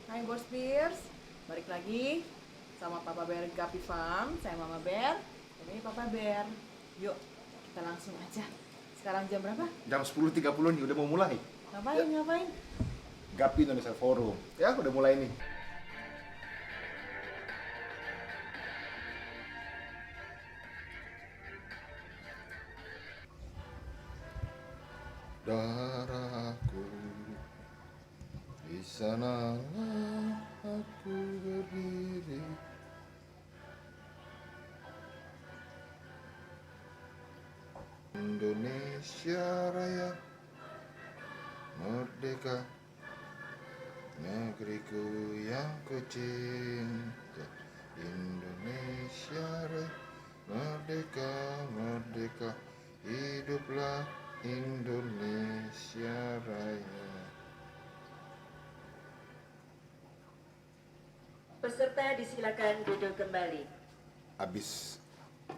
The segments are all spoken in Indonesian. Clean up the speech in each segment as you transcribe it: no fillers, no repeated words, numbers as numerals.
Hai Bos Bears, balik lagi sama Papa Bear Guppy Farm. Saya Mama Bear, dan ini Papa Bear. Yuk, kita langsung aja. Sekarang jam berapa? Jam 10.30 nih, udah mau mulai. Ngapain? Guppy Indonesia Forum. Ya, udah mulai nih. Darahku, di sanalah aku berdiri. Indonesia Raya, merdeka, negeriku yang ku cinta. Indonesia Raya, merdeka, merdeka, hiduplah Indonesia Raya. Peserta disilakan duduk kembali. Abis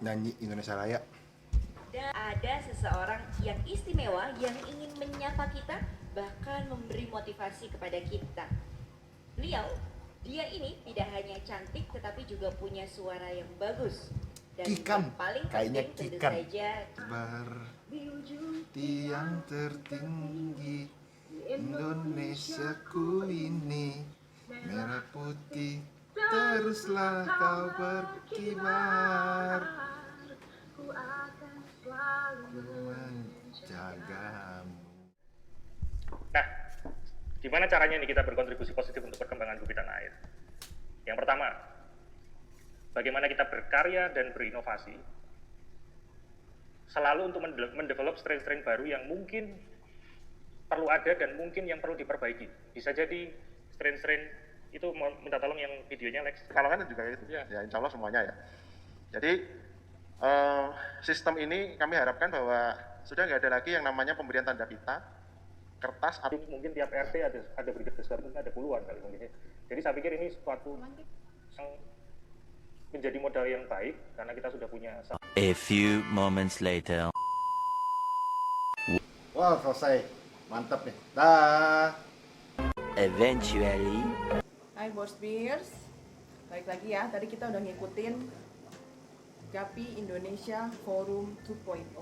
nyanyi Indonesia Raya, Dan ada seseorang yang istimewa yang ingin menyapa kita, bahkan memberi motivasi kepada kita. Dia ini tidak hanya cantik tetapi juga punya suara yang bagus. Dan Kikan, yang paling kayaknya penting tentu Kikan. saja bar di ujung tiang tertinggi Indonesiaku ini, merah putih teruslah kau berkibar, ku akan selalu menjagamu. Nah, gimana caranya nih kita berkontribusi positif untuk perkembangan Guppy Tanah Air? Yang pertama, bagaimana kita berkarya dan berinovasi selalu untuk mendevelop strain-strain baru yang mungkin perlu ada dan mungkin yang perlu diperbaiki. Bisa jadi strain-strain itu minta tolong yang videonya Lex. Kalongan juga itu, Ya. ya insya Allah semuanya ya. Jadi sistem ini kami harapkan bahwa sudah nggak ada lagi yang namanya pemberian tanda pita, kertas, Mungkin tiap RT ada brigade besar, mungkin ada puluhan kali mungkin. Jadi saya pikir ini suatu yang menjadi modal yang baik karena kita sudah punya. A few moments later. Wah, selesai. Mantap nih. Dah. Eventually. Hai Bos Bears, balik lagi ya. Tadi kita udah ngikutin Guppy Indonesia Forum 2.0.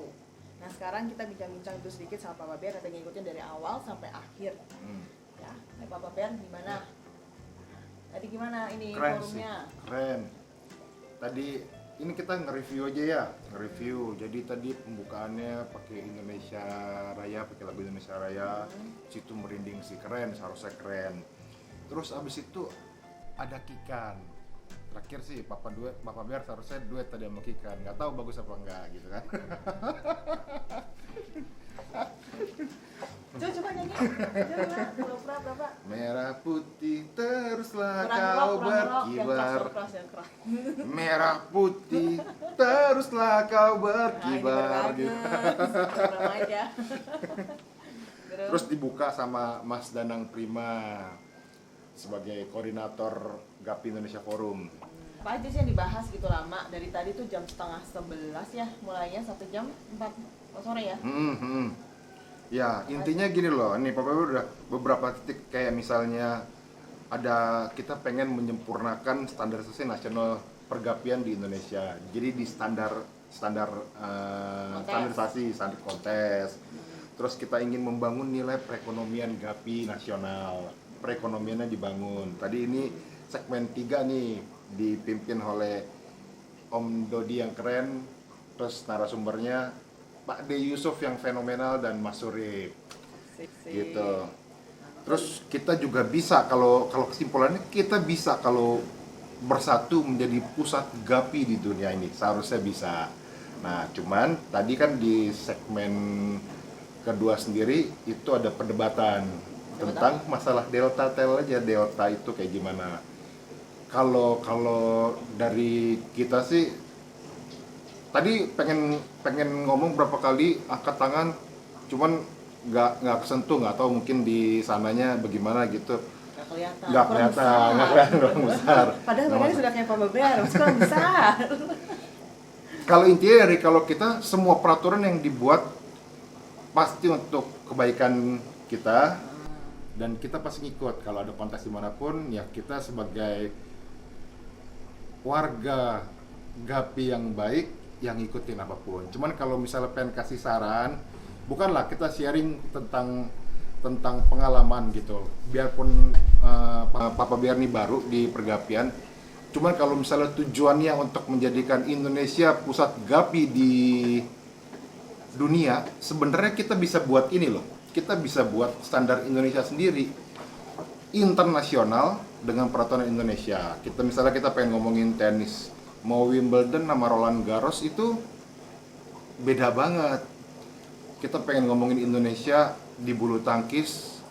Nah sekarang kita bincang-bincang itu sedikit sama Papa Bear. Kita ngikutin dari awal sampai akhir. Ya, hai Papa Bear gimana? Tadi gimana ini Keren sih, forumnya? keren. Tadi ini kita nge-review aja ya, nge-review. Jadi tadi pembukaannya pakai Indonesia Raya, pakai lagu Indonesia Raya. Situ merinding sih, keren, seharusnya keren. Terus abis itu ada Kikan. Terakhir sih Papa Bear seharusnya duet tadi sama Kikan. Nggak tahu bagus apa enggak gitu kan. Coba nyanyi. Coba pura-pura berapa? Merah putih teruslah Kurang kau rock, yang berkibar. keras, yang keras. Merah putih teruslah kau Nah, berkibar ini gitu. bener aja. Terus dibuka sama Mas Danang Prima sebagai koordinator Guppy Indonesia Forum. Apa aja sih yang dibahas gitu lama? Dari tadi tuh jam 10:30 ya, mulainya 1 jam 4 sore ya. Ya, intinya gini loh, ini Papa udah beberapa titik kayak misalnya ada kita pengen menyempurnakan standarisasi nasional pergapian di Indonesia. Jadi di standarisasi, standar kontes. Terus kita ingin membangun nilai perekonomian Guppy nasional. Perekonomiannya dibangun. Tadi ini segmen 3 nih dipimpin oleh Om Dodi yang keren, terus narasumbernya Pak De Yusuf yang fenomenal dan Mas Surip gitu. Terus kita juga bisa kalau kesimpulannya kita bisa kalau bersatu menjadi pusat Guppy di dunia ini, seharusnya bisa. Nah cuman tadi kan di segmen kedua sendiri itu ada perdebatan tentang masalah delta tel aja, delta itu kayak gimana. Kalau dari kita sih tadi pengen ngomong berapa kali angkat tangan, cuman nggak kesentuh, nggak tahu mungkin di sananya bagaimana gitu. Nggak kelihatan kurang besar. Padahal badannya sudah kayak Papa Bear, masih kurang besar. Kalau intinya kalau kita semua peraturan yang dibuat pasti untuk kebaikan kita dan kita pasti ngikut kalau ada kontes dimanapun. Ya kita sebagai warga Gapi yang baik yang ngikutin apapun. Cuman kalau misalnya pengen kasih saran, bukanlah kita sharing tentang pengalaman gitu. Biarpun Papa Biar nih baru di pergapian, cuman kalau misalnya tujuannya untuk menjadikan Indonesia pusat Gapi di dunia, sebenarnya kita bisa buat ini loh. Kita bisa buat standar Indonesia sendiri, internasional dengan peraturan Indonesia. Misalnya kita pengen ngomongin tenis, mau Wimbledon sama Roland Garros itu beda banget. Kita pengen ngomongin Indonesia di bulu tangkis,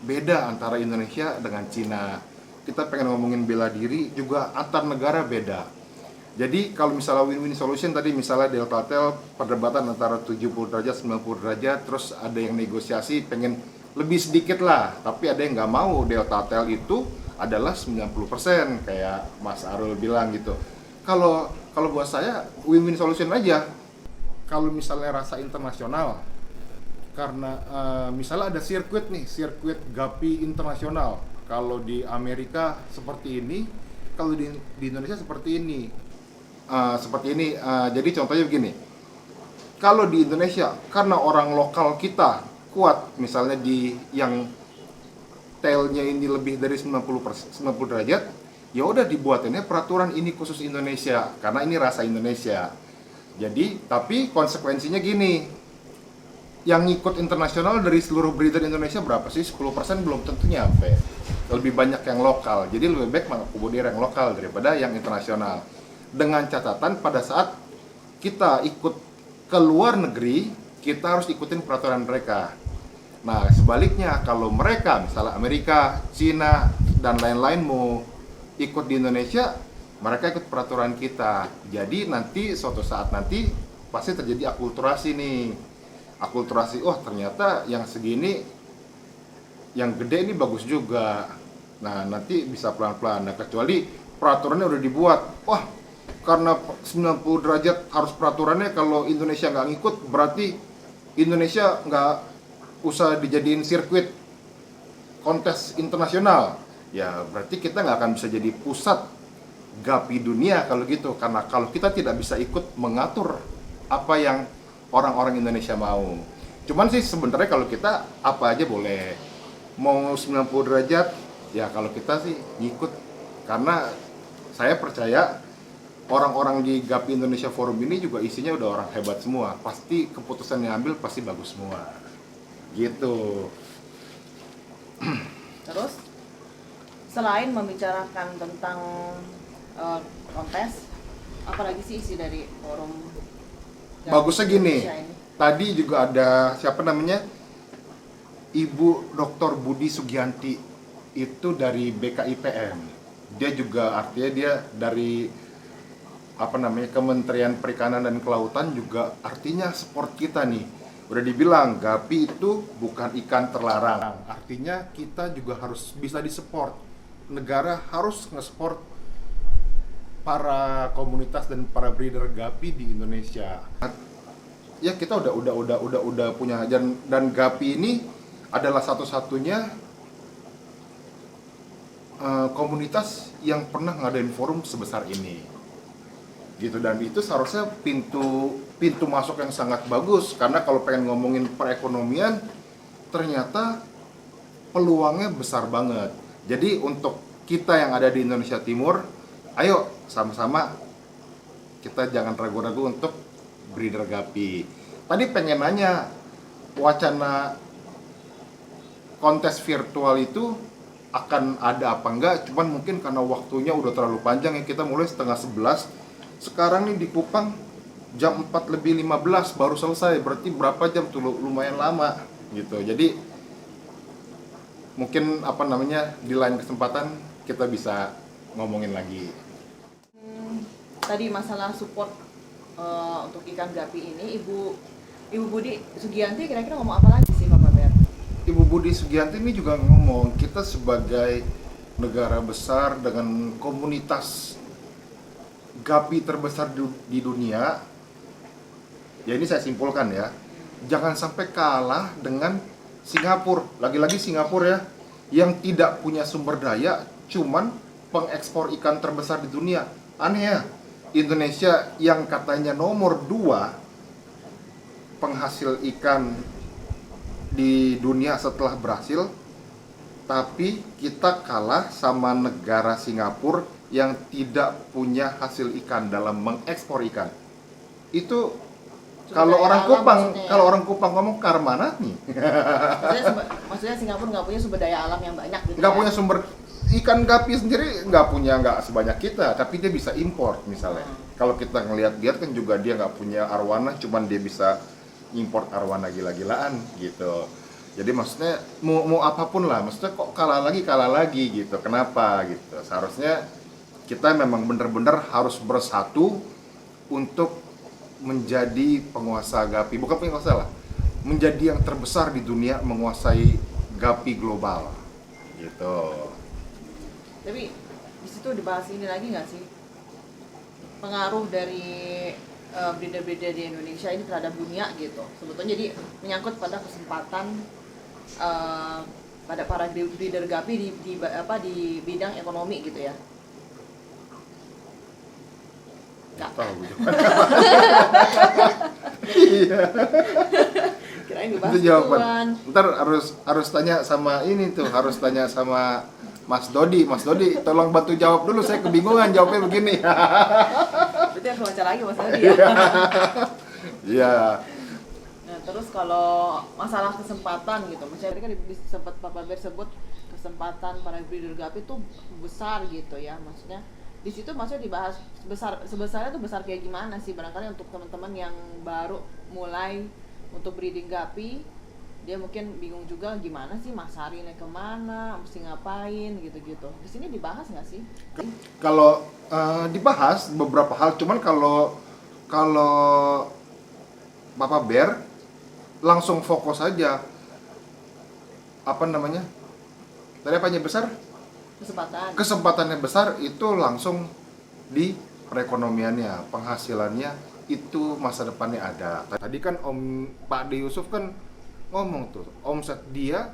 beda antara Indonesia dengan Cina. Kita pengen ngomongin bela diri juga antar negara beda. Jadi kalau misalnya win-win solution tadi, misalnya Deltatel perdebatan antara 70 derajat 90 derajat, terus ada yang negosiasi pengen lebih sedikit lah, tapi ada yang nggak mau Deltatel itu adalah 90% kayak Mas Arul bilang gitu. Kalau buat saya win-win solution aja. Kalau misalnya rasa internasional, karena misalnya ada sirkuit Gapi internasional. Kalau di Amerika seperti ini, kalau di Indonesia seperti ini. Jadi contohnya begini. Kalau di Indonesia, karena orang lokal kita kuat, misalnya di yang tailnya ini lebih dari 90 derajat, ya udah dibuatinnya peraturan ini khusus Indonesia karena ini rasa Indonesia. Jadi, tapi konsekuensinya gini, yang ikut internasional dari seluruh breeder Indonesia berapa sih? 10% belum tentu nyampe. Lebih banyak yang lokal. Jadi lebih baik mengakomodir yang lokal daripada yang internasional. Dengan catatan pada saat kita ikut ke luar negeri, kita harus ikutin peraturan mereka. Nah, sebaliknya kalau mereka, misalnya Amerika, Cina, dan lain-lain mau ikut di Indonesia, mereka ikut peraturan kita. Jadi nanti suatu saat nanti pasti terjadi akulturasi nih. Akulturasi, oh ternyata yang segini, yang gede ini bagus juga. Nah, nanti bisa pelan-pelan. Nah, kecuali peraturannya udah dibuat, wah karena 90 derajat harus peraturannya, kalau Indonesia nggak ngikut berarti Indonesia nggak usah dijadiin sirkuit kontes internasional. Ya berarti kita nggak akan bisa jadi pusat Gapi dunia kalau gitu, karena kalau kita tidak bisa ikut mengatur apa yang orang-orang Indonesia mau. Cuman sih sebenarnya kalau kita apa aja boleh, mau 90 derajat ya kalau kita sih ngikut, karena saya percaya orang-orang di Gapi Indonesia Forum ini juga isinya udah orang hebat semua, pasti keputusan yang ambil pasti bagus semua gitu. Terus selain membicarakan tentang kontes, apalagi sih isi dari forum Gapi Bagusnya gini, Indonesia ini? tadi juga ada siapa namanya, Ibu Dr. Budi Sugianti, itu dari BKIPM. Dia juga artinya dia dari Kementerian Perikanan dan Kelautan, juga artinya support kita nih. Udah dibilang Gapi itu bukan ikan terlarang, artinya kita juga harus bisa disupport. Negara harus nge-support para komunitas dan para breeder Gapi di Indonesia. Ya kita udah punya, dan Gapi ini adalah satu-satunya komunitas yang pernah ngadain forum sebesar ini. Gitu, dan itu seharusnya pintu masuk yang sangat bagus, karena kalau pengen ngomongin perekonomian ternyata peluangnya besar banget. Jadi untuk kita yang ada di Indonesia Timur, ayo sama-sama kita jangan ragu-ragu untuk breeder Gapi. Tadi pengen nanya, wacana kontes virtual itu akan ada apa enggak, cuman mungkin karena waktunya udah terlalu panjang ya, kita mulai 10:30. Sekarang nih di Kupang jam 4:15 baru selesai, berarti berapa jam tuh, lumayan lama gitu. Jadi mungkin di lain kesempatan kita bisa ngomongin lagi. Tadi masalah support untuk ikan Gapi ini, Ibu Budi Sugianti kira-kira ngomong apa lagi sih Bapak Ber? Ibu Budi Sugianti ini juga ngomong, kita sebagai negara besar dengan komunitas Gapi terbesar di dunia, ya ini saya simpulkan ya, jangan sampai kalah dengan Singapura, lagi-lagi Singapura ya, yang tidak punya sumber daya, cuman pengekspor ikan terbesar di dunia. Aneh ya, Indonesia yang katanya nomor 2 penghasil ikan di dunia setelah Brasil, tapi kita kalah sama negara Singapura yang tidak punya hasil ikan dalam mengekspor ikan. Itu kalau daya orang alam Kupang, maksudnya ya? kalau orang Kupang ngomong karmana nih. Maksudnya Singapura nggak punya sumber daya alam yang banyak gitu. Nggak ya? punya sumber ikan gapi sendiri, nggak sebanyak kita, tapi dia bisa import misalnya. Kalau kita ngelihat kan juga dia nggak punya arwana, cuman dia bisa import arwana gila-gilaan gitu. Jadi maksudnya mau apapun lah, maksudnya kok kalah lagi gitu. Kenapa gitu? Seharusnya kita memang benar-benar harus bersatu untuk menjadi penguasa gapi, bukan penguasa lah, menjadi yang terbesar di dunia menguasai gapi global gitu. Tapi di situ dibahas ini lagi nggak sih, pengaruh dari breeder-breeder di Indonesia ini terhadap dunia gitu. Sebetulnya jadi menyangkut pada kesempatan pada para breeder gapi di bidang ekonomi gitu ya. Nggak. Tahu gitu. Kirain dibahas Itu jawaban. gituan. Ntar harus tanya sama ini tuh, harus tanya sama Mas Dodi. Mas Dodi, tolong bantu jawab dulu, saya kebingungan jawabnya begini. Berarti harus baca lagi Mas Adi ya. Iya. Nah, terus kalau masalah kesempatan gitu, maksudnya tadi kan sempat Papa Ber sebut kesempatan para breeder gapi itu besar gitu ya, maksudnya di situ maksudnya dibahas sebesarnya tuh besar kayak gimana sih, barangkali untuk teman-teman yang baru mulai untuk breeding gapi, dia mungkin bingung juga gimana sih masarinnya kemana, mesti ngapain gitu-gitu. Di sini dibahas nggak sih? Kalau dibahas beberapa hal, cuman kalau Papa Bear langsung fokus aja apa namanya? Tadi apanya besar? Kesempatannya besar itu langsung di perekonomiannya, penghasilannya itu masa depannya ada. Tadi kan Om Pak De Yusuf kan ngomong tuh, omset dia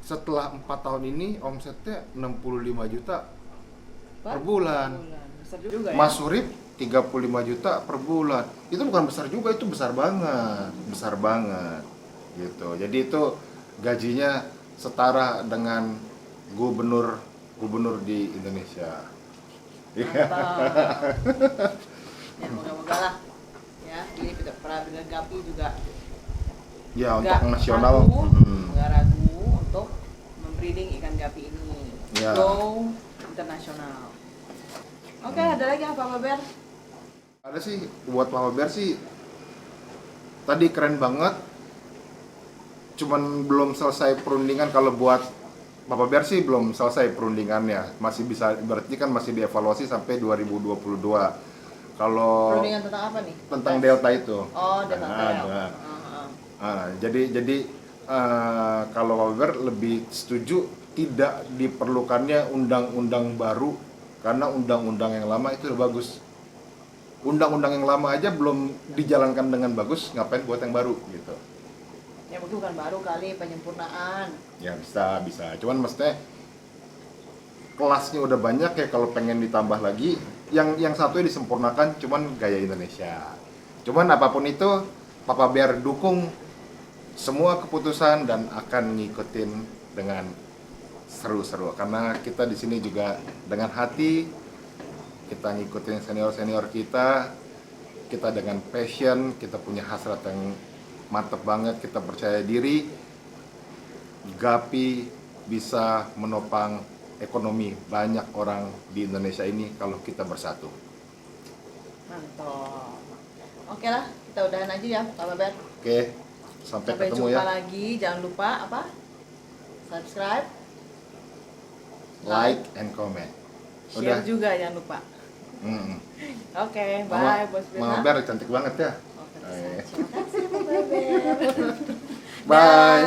setelah 4 tahun ini omsetnya 65 juta per bulan. Besar juga ya? Mas Surip 35 juta per bulan. Itu bukan besar juga, itu besar banget gitu. Jadi itu gajinya setara dengan gubernur di Indonesia. Mantap. Ya moga-moga lah ya, ini para breeder gapi juga Ya nggak untuk nasional. nggak ragu untuk membreeding ikan gapi ini. Ya. Go internasional. Oke, ada lagi apa Pak Ber? Ada sih buat Papa Bear sih. Tadi keren banget. Cuman belum selesai perundingan. Kalau buat Papa Bear sih belum selesai perundingannya. Masih bisa, berarti kan masih dievaluasi sampai 2022. Kalau Perundingan tentang apa nih? tentang Delta itu. Oh, Delta. Jadi kalau Papa Bear lebih setuju tidak diperlukannya undang-undang baru, karena undang-undang yang lama itu udah bagus. Undang-undang yang lama aja belum dijalankan dengan bagus, ngapain buat yang baru gitu. Ya mungkin bukan baru kali, penyempurnaan. Ya bisa. Cuman maksudnya kelasnya udah banyak ya, kalau pengen ditambah lagi, yang satunya disempurnakan, cuman gaya Indonesia. Cuman apapun itu, Papa Bear dukung semua keputusan dan akan ngikutin dengan seru-seru, karena kita di sini juga dengan hati kita ngikutin senior kita dengan passion, kita punya hasrat yang mantep banget, kita percaya diri gapi bisa menopang ekonomi banyak orang di Indonesia ini kalau kita bersatu. Mantap. Oke lah, kita udahan aja ya Pak Ber. Oke, sampai ketemu jumpa ya. lagi. Jangan lupa apa? Subscribe, Like and comment. share juga jangan lupa. Oke, bye Bos Mama Birna. Bear cantik banget ya. Terima kasih Pak Ber. Bye.